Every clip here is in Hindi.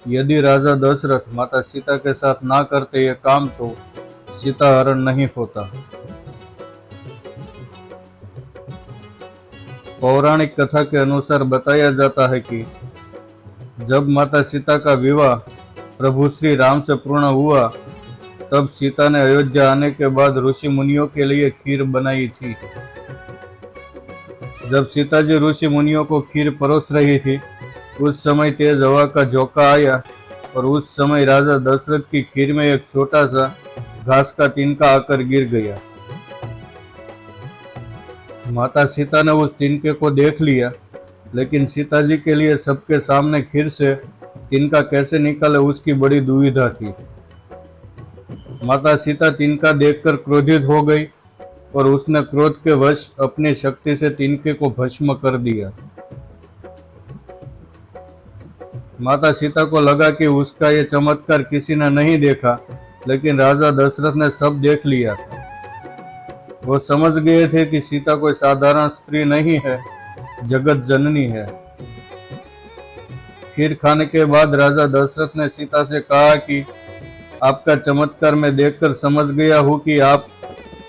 यदि राजा दशरथ माता सीता के साथ ना करते ये काम तो सीता हरण नहीं होता। पौराणिक कथा के अनुसार बताया जाता है कि जब माता सीता का विवाह प्रभु श्री राम से पूर्ण हुआ, तब सीता ने अयोध्या आने के बाद ऋषि मुनियों के लिए खीर बनाई थी। जब सीता जी ऋषि मुनियों को खीर परोस रही थी, उस समय तेज हवा का झोंका आया और उस समय राजा दशरथ की खीर में एक छोटा सा घास का तिनका आकर गिर गया। माता सीता ने उस तिनके को देख लिया, लेकिन सीता जी के लिए सबके सामने खीर से तिनका कैसे निकाले उसकी बड़ी दुविधा थी। माता सीता तिनका देखकर क्रोधित हो गई और उसने क्रोध के वश अपनी शक्ति से तिनके को भस्म कर दिया। माता सीता को लगा कि उसका ये चमत्कार किसी ने नहीं देखा, लेकिन राजा दशरथ ने सब देख लिया था। वो समझ गए थे कि सीता कोई साधारण स्त्री नहीं है, जगत जननी है। खीर खाने के बाद राजा दशरथ ने सीता से कहा कि आपका चमत्कार मैं देखकर समझ गया हूँ कि आप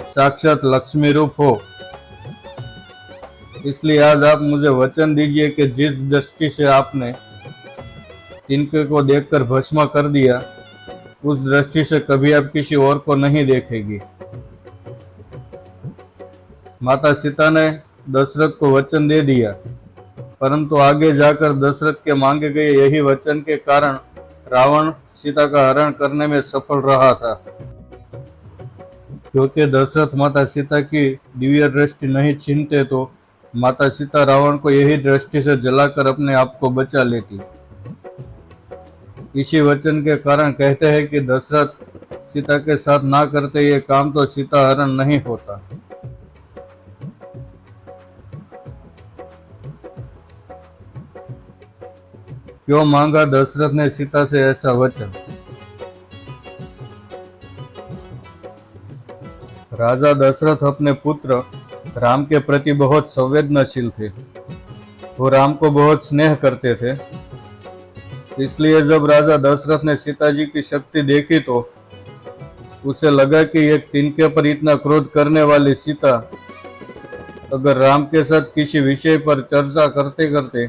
साक्षात लक्ष्मी रूप हो, इसलिए आज आप मुझे वचन दीजिए कि जिस दृष्टि से आपने तिनके को देखकर भस्म कर दिया, उस दृष्टि से कभी आप किसी और को नहीं देखेगी। माता सीता ने दशरथ को वचन दे दिया, परंतु आगे जाकर दशरथ के मांगे गए यही वचन के कारण रावण सीता का हरण करने में सफल रहा था। क्योंकि दशरथ माता सीता की दिव्य दृष्टि नहीं छीनते तो माता सीता रावण को यही दृष्टि से जलाकर अपने आप को बचा लेती। इसी वचन के कारण कहते हैं कि दशरथ सीता के साथ ना करते ये काम तो सीता हरण नहीं होता। क्यों मांगा दशरथ ने सीता से ऐसा वचन? राजा दशरथ अपने पुत्र राम के प्रति बहुत संवेदनशील थे। वो राम को बहुत स्नेह करते थे। इसलिए जब राजा दशरथ ने सीता जी की शक्ति देखी तो उसे लगा कि एक तिनके पर इतना क्रोध करने वाली सीता अगर राम के साथ किसी विषय पर चर्चा करते करते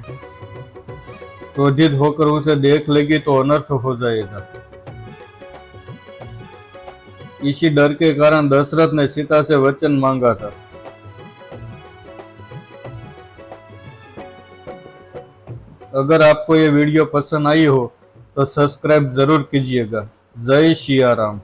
क्रोधित होकर उसे देख लेगी तो अनर्थ हो जाएगा। इसी डर के कारण दशरथ ने सीता से वचन मांगा था। अगर आपको ये वीडियो पसंद आई हो तो सब्सक्राइब जरूर कीजिएगा। जय सिया राम।